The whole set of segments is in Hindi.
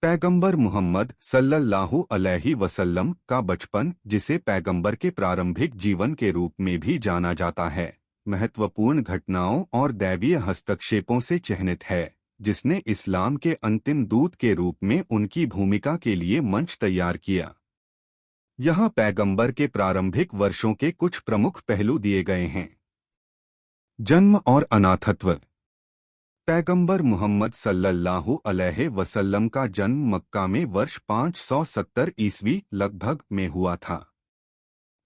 पैगंबर मोहम्मद सल्लल्लाहु अलैहि वसल्लम का बचपन, जिसे पैगंबर के प्रारंभिक जीवन के रूप में भी जाना जाता है, महत्वपूर्ण घटनाओं और दैवीय हस्तक्षेपों से चिह्नित है, जिसने इस्लाम के अंतिम दूत के रूप में उनकी भूमिका के लिए मंच तैयार किया। यहाँ पैगंबर के प्रारंभिक वर्षों के कुछ प्रमुख पहलू दिए गए हैं। जन्म और अनाथत्व। पैगंबर मोहम्मद सल्लल्लाहु अलैहि वसल्लम का जन्म मक्का में वर्ष 570 ईस्वी लगभग में हुआ था।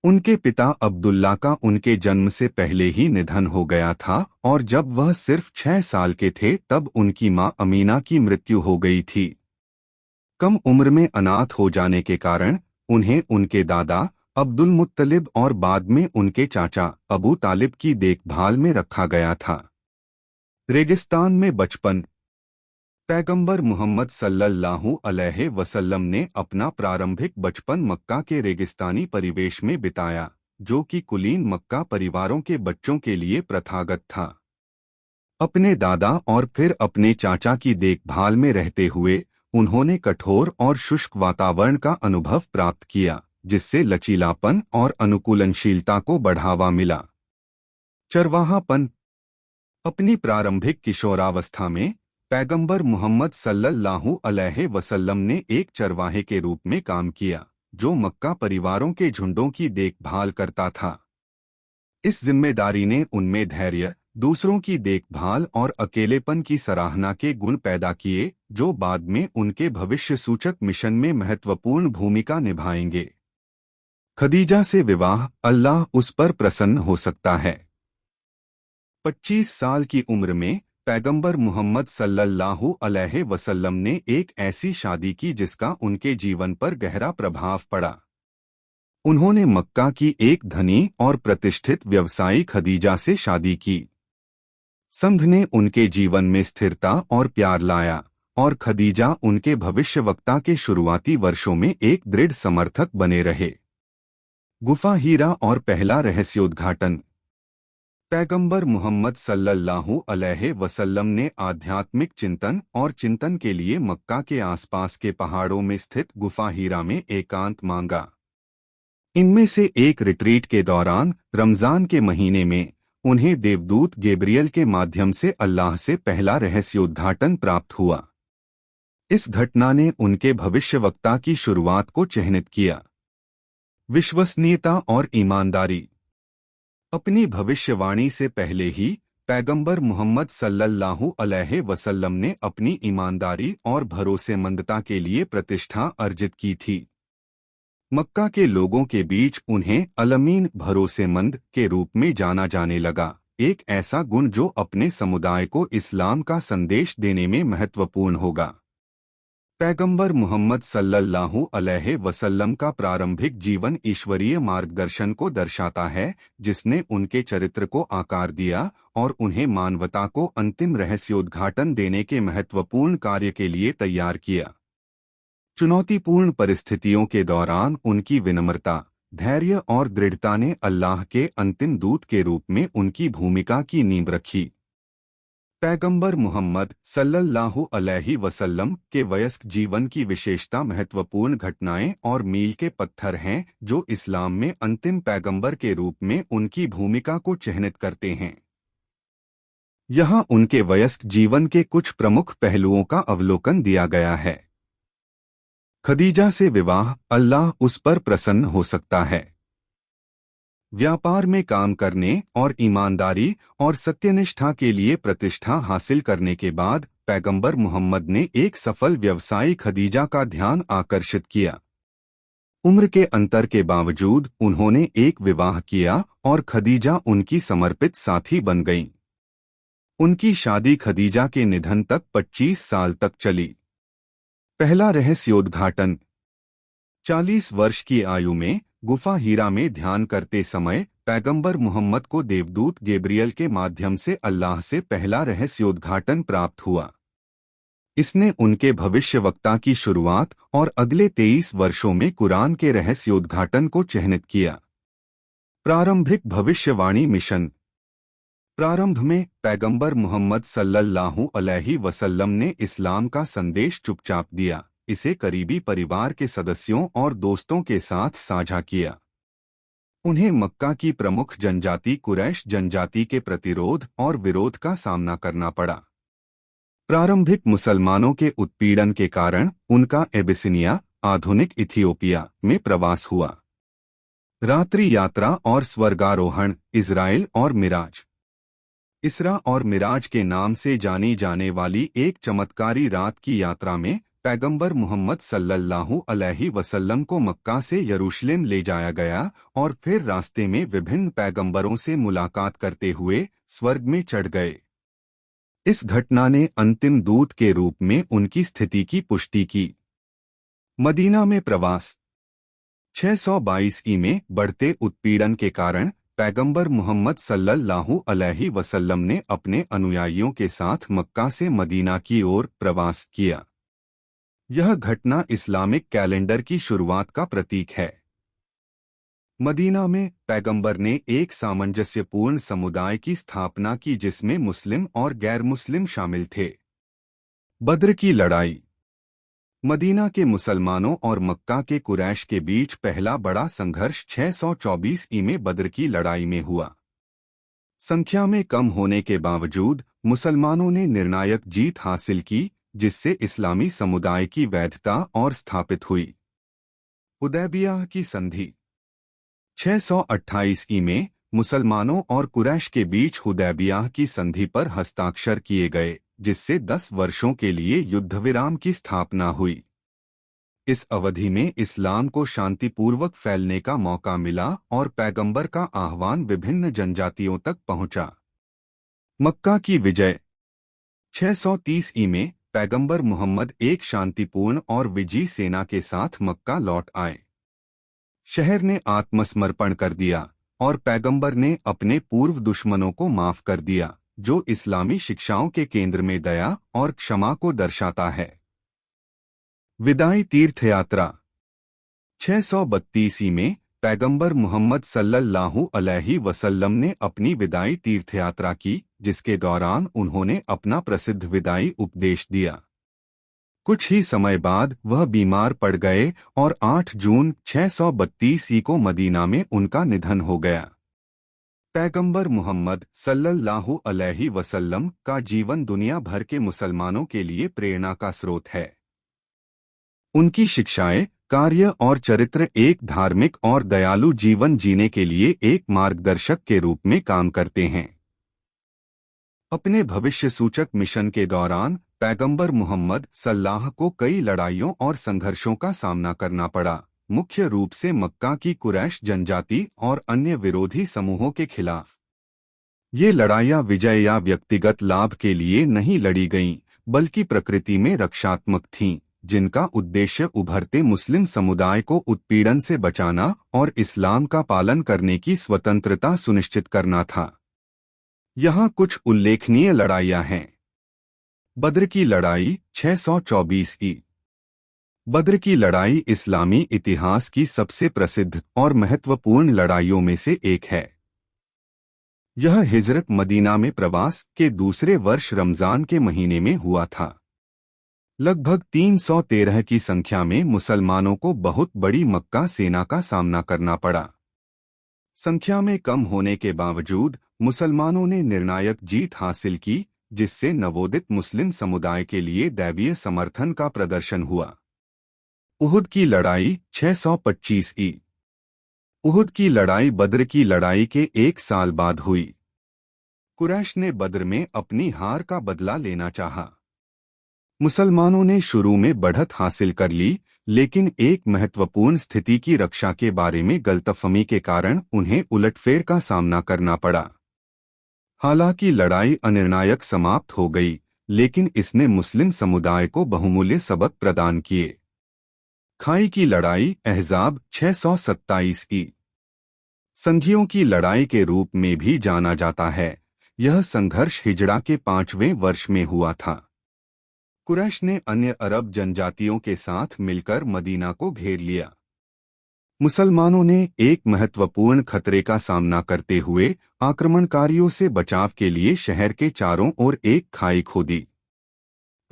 उनके पिता अब्दुल्ला का उनके जन्म से पहले ही निधन हो गया था और जब वह सिर्फ 6 साल के थे तब उनकी मां अमीना की मृत्यु हो गई थी। कम उम्र में अनाथ हो जाने के कारण उन्हें उनके दादा अब्दुल मुत्तलिब और बाद में उनके चाचा अबू तालिब की देखभाल में रखा गया था। रेगिस्तान में बचपन। पैगंबर मोहम्मद सल्लल्लाहु अलैहि वसल्लम ने अपना प्रारंभिक बचपन मक्का के रेगिस्तानी परिवेश में बिताया, जो कि कुलीन मक्का परिवारों के बच्चों के लिए प्रथागत था। अपने दादा और फिर अपने चाचा की देखभाल में रहते हुए उन्होंने कठोर और शुष्क वातावरण का अनुभव प्राप्त किया, जिससे लचीलापन और अनुकूलनशीलता को बढ़ावा मिला। चरवाहापन। अपनी प्रारंभिक किशोरावस्था में पैगंबर मोहम्मद सल्लल्लाहु अलैहि वसल्लम ने एक चरवाहे के रूप में काम किया, जो मक्का परिवारों के झुंडों की देखभाल करता था। इस जिम्मेदारी ने उनमें धैर्य, दूसरों की देखभाल और अकेलेपन की सराहना के गुण पैदा किए, जो बाद में उनके भविष्य सूचक मिशन में महत्वपूर्ण भूमिका निभाएंगे। खदीजा से विवाह। अल्लाह उस पर प्रसन्न हो सकता है। 25 साल की उम्र में पैगंबर मोहम्मद सल्लल्लाहु अलैहि वसल्लम ने एक ऐसी शादी की जिसका उनके जीवन पर गहरा प्रभाव पड़ा। उन्होंने मक्का की एक धनी और प्रतिष्ठित व्यवसायी खदीजा से शादी की। संध ने उनके जीवन में स्थिरता और प्यार लाया और खदीजा उनके भविष्यवक्ता के शुरुआती वर्षों में एक दृढ़ समर्थक बने रहे। गुफा हीरा और पहला रहस्योद्घाटन। पैगंबर मोहम्मद सल्लल्लाहु अलैहि वसल्लम ने आध्यात्मिक चिंतन और चिंतन के लिए मक्का के आसपास के पहाड़ों में स्थित गुफा हीरा में एकांत मांगा। इनमें से एक रिट्रीट के दौरान रमजान के महीने में उन्हें देवदूत गैब्रियल के माध्यम से अल्लाह से पहला रहस्योद्घाटन प्राप्त हुआ। इस घटना ने उनके भविष्यवक्ता की शुरुआत को चिह्नित किया। विश्वसनीयता और ईमानदारी। अपनी भविष्यवाणी से पहले ही पैगंबर मोहम्मद सल्लल्लाहु अलैहि वसल्लम ने अपनी ईमानदारी और भरोसेमंदता के लिए प्रतिष्ठा अर्जित की थी। मक्का के लोगों के बीच उन्हें अल-अमीन, भरोसेमंद के रूप में जाना जाने लगा, एक ऐसा गुण जो अपने समुदाय को इस्लाम का संदेश देने में महत्वपूर्ण होगा। पैगंबर मोहम्मद सल्लल्लाहु अलैहि वसल्लम का प्रारंभिक जीवन ईश्वरीय मार्गदर्शन को दर्शाता है, जिसने उनके चरित्र को आकार दिया और उन्हें मानवता को अंतिम रहस्योद्घाटन देने के महत्वपूर्ण कार्य के लिए तैयार किया। चुनौतीपूर्ण परिस्थितियों के दौरान उनकी विनम्रता, धैर्य और दृढ़ता ने अल्लाह के अंतिम दूत के रूप में उनकी भूमिका की नींव रखी। पैगंबर मोहम्मद सल्लल्लाहु अलैहि वसल्लम के वयस्क जीवन की विशेषता महत्वपूर्ण घटनाएं और मील के पत्थर हैं, जो इस्लाम में अंतिम पैगंबर के रूप में उनकी भूमिका को चिह्नित करते हैं। यहाँ उनके वयस्क जीवन के कुछ प्रमुख पहलुओं का अवलोकन दिया गया है। खदीजा से विवाह। अल्लाह उस पर प्रसन्न हो सकता है। व्यापार में काम करने और ईमानदारी और सत्यनिष्ठा के लिए प्रतिष्ठा हासिल करने के बाद पैगंबर मोहम्मद ने एक सफल व्यवसायी खदीजा का ध्यान आकर्षित किया। उम्र के अंतर के बावजूद उन्होंने एक विवाह किया और खदीजा उनकी समर्पित साथी बन गईं। उनकी शादी खदीजा के निधन तक 25 साल तक चली। पहला रहस्योद्घाटन। 40 वर्ष की आयु में गुफा हीरा में ध्यान करते समय पैगंबर मोहम्मद को देवदूत गैब्रियल के माध्यम से अल्लाह से पहला रहस्योद्घाटन प्राप्त हुआ। इसने उनके भविष्यवक्ता की शुरुआत और अगले 23 वर्षों में कुरान के रहस्योद्घाटन को चिह्नित किया। प्रारंभिक भविष्यवाणी मिशन। प्रारंभ में पैगंबर मोहम्मद सल्लल्लाहु अलैहि वसल्लम ने इस्लाम का संदेश चुपचाप दिया, इसे करीबी परिवार के सदस्यों और दोस्तों के साथ साझा किया। उन्हें मक्का की प्रमुख जनजाति कुरैश जनजाति के प्रतिरोध और विरोध का सामना करना पड़ा। प्रारंभिक मुसलमानों के उत्पीड़न के कारण उनका एबिसिनिया, आधुनिक इथियोपिया, में प्रवास हुआ। रात्रि यात्रा और स्वर्गारोहण, इज़राइल और मिराज। इसरा और मिराज के नाम से जानी जाने वाली एक चमत्कारी रात की यात्रा में पैगंबर मोहम्मद सल्लल्लाहु अलैहि वसल्लम को मक्का से यरूशलेम ले जाया गया और फिर रास्ते में विभिन्न पैगंबरों से मुलाकात करते हुए स्वर्ग में चढ़ गए। इस घटना ने अंतिम दूत के रूप में उनकी स्थिति की पुष्टि की। मदीना में प्रवास। 622 ई में बढ़ते उत्पीड़न के कारण पैगंबर मोहम्मद सल्लल्लाहु अलैहि वसल्लम ने अपने अनुयायियों के साथ मक्का से मदीना की ओर प्रवास किया। यह घटना इस्लामिक कैलेंडर की शुरुआत का प्रतीक है। मदीना में पैगंबर ने एक सामंजस्यपूर्ण समुदाय की स्थापना की जिसमें मुस्लिम और गैर मुस्लिम शामिल थे। बद्र की लड़ाई। मदीना के मुसलमानों और मक्का के कुरैश के बीच पहला बड़ा संघर्ष 624 ई में बद्र की लड़ाई में हुआ। संख्या में कम होने के बावजूद मुसलमानों ने निर्णायक जीत हासिल की, जिससे इस्लामी समुदाय की वैधता और स्थापित हुई। हुदैबिया की संधि। 628 ई में मुसलमानों और कुरैश के बीच हुदैबिया की संधि पर हस्ताक्षर किए गए, जिससे 10 वर्षों के लिए युद्धविराम की स्थापना हुई। इस अवधि में इस्लाम को शांतिपूर्वक फैलने का मौका मिला और पैगंबर का आह्वान विभिन्न जनजातियों तक पहुंचा। मक्का की विजय। 630 ई में पैगंबर मोहम्मद एक शांतिपूर्ण और विजयी सेना के साथ मक्का लौट आए। शहर ने आत्मसमर्पण कर दिया और पैगंबर ने अपने पूर्व दुश्मनों को माफ कर दिया, जो इस्लामी शिक्षाओं के केंद्र में दया और क्षमा को दर्शाता है। विदाई तीर्थयात्रा। 632 ई में पैगंबर मोहम्मद सल्लल्लाहु अलैहि वसल्लम ने अपनी विदाई तीर्थयात्रा की, जिसके दौरान उन्होंने अपना प्रसिद्ध विदाई उपदेश दिया। कुछ ही समय बाद वह बीमार पड़ गए और 8 जून 632 ई को मदीना में उनका निधन हो गया। पैगंबर मोहम्मद सल्लल्लाहु अलैहि वसल्लम का जीवन दुनिया भर के मुसलमानों के लिए प्रेरणा का स्रोत है। उनकी शिक्षाएं, कार्य और चरित्र एक धार्मिक और दयालु जीवन जीने के लिए एक मार्गदर्शक के रूप में काम करते हैं। अपने भविष्य सूचक मिशन के दौरान पैगंबर मोहम्मद सल्लल्लाहु को कई लड़ाइयों और संघर्षों का सामना करना पड़ा, मुख्य रूप से मक्का की कुरैश जनजाति और अन्य विरोधी समूहों के खिलाफ। ये लड़ाइयाँ विजय या व्यक्तिगत लाभ के लिए नहीं लड़ी गईं, बल्कि प्रकृति में रक्षात्मक थीं, जिनका उद्देश्य उभरते मुस्लिम समुदाय को उत्पीड़न से बचाना और इस्लाम का पालन करने की स्वतंत्रता सुनिश्चित करना था। यहाँ कुछ उल्लेखनीय लड़ाइयाँ हैं। बद्र की लड़ाई 624 ई। बद्र की लड़ाई इस्लामी इतिहास की सबसे प्रसिद्ध और महत्वपूर्ण लड़ाइयों में से एक है। यह हिजरत मदीना में प्रवास के दूसरे वर्ष रमजान के महीने में हुआ था। लगभग 313 की संख्या में मुसलमानों को बहुत बड़ी मक्का सेना का सामना करना पड़ा। संख्या में कम होने के बावजूद मुसलमानों ने निर्णायक जीत हासिल की, जिससे नवोदित मुस्लिम समुदाय के लिए दैवीय समर्थन का प्रदर्शन हुआ। उहुद की लड़ाई 625 ई। उहुद की लड़ाई बद्र की लड़ाई के 1 साल बाद हुई। कुरैश ने बद्र में अपनी हार का बदला लेना चाहा। मुसलमानों ने शुरू में बढ़त हासिल कर ली, लेकिन एक महत्वपूर्ण स्थिति की रक्षा के बारे में गलतफहमी के कारण उन्हें उलटफेर का सामना करना पड़ा। हालांकि लड़ाई अनिर्णायक समाप्त हो गई, लेकिन इसने मुस्लिम समुदाय को बहुमूल्य सबक प्रदान किए। खाई की लड़ाई अहज़ाब 627 ई। संघियों की लड़ाई के रूप में भी जाना जाता है। यह संघर्ष हिजड़ा के 5वें वर्ष में हुआ था। कुरैश ने अन्य अरब जनजातियों के साथ मिलकर मदीना को घेर लिया। मुसलमानों ने एक महत्वपूर्ण खतरे का सामना करते हुए आक्रमणकारियों से बचाव के लिए शहर के चारों ओर एक खाई खोदी।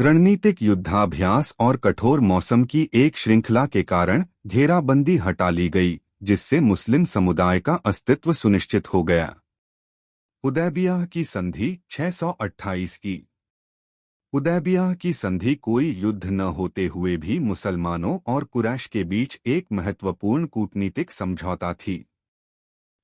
रणनीतिक युद्धाभ्यास और कठोर मौसम की एक श्रृंखला के कारण घेराबंदी हटा ली गई, जिससे मुस्लिम समुदाय का अस्तित्व सुनिश्चित हो गया। हुदैबिया की संधि 628 की। हुदैबिया की संधि कोई युद्ध न होते हुए भी मुसलमानों और कुरैश के बीच एक महत्वपूर्ण कूटनीतिक समझौता थी।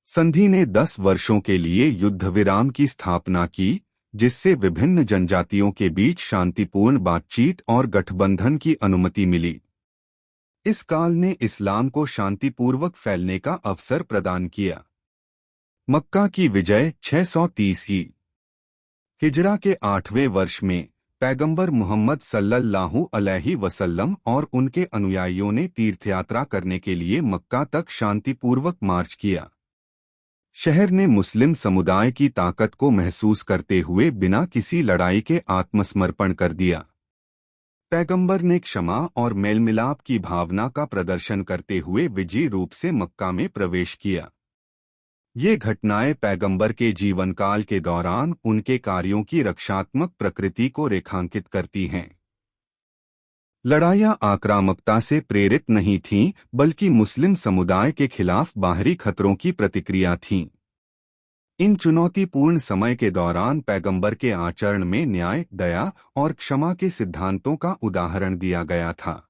संधि ने 10 वर्षों के लिए युद्ध विराम की स्थापना की, जिससे विभिन्न जनजातियों के बीच शांतिपूर्ण बातचीत और गठबंधन की अनुमति मिली। इस काल ने इस्लाम को शांतिपूर्वक फैलने का अवसर प्रदान किया। मक्का की विजय 630 हिजरा के 8वें वर्ष में पैगंबर मोहम्मद सल्लल्लाहु अलैहि वसल्लम और उनके अनुयायियों ने तीर्थयात्रा करने के लिए मक्का तक शांतिपूर्वक मार्च किया। शहर ने मुस्लिम समुदाय की ताकत को महसूस करते हुए बिना किसी लड़ाई के आत्मसमर्पण कर दिया। पैगंबर ने क्षमा और मेलमिलाप की भावना का प्रदर्शन करते हुए विजयी रूप से मक्का में प्रवेश किया। ये घटनाएं पैगंबर के जीवनकाल के दौरान उनके कार्यों की रक्षात्मक प्रकृति को रेखांकित करती हैं। लड़ाइयां आक्रामकता से प्रेरित नहीं थीं, बल्कि मुस्लिम समुदाय के खिलाफ बाहरी खतरों की प्रतिक्रिया थीं। इन चुनौतीपूर्ण समय के दौरान पैगंबर के आचरण में न्याय, दया और क्षमा के सिद्धांतों का उदाहरण दिया गया था।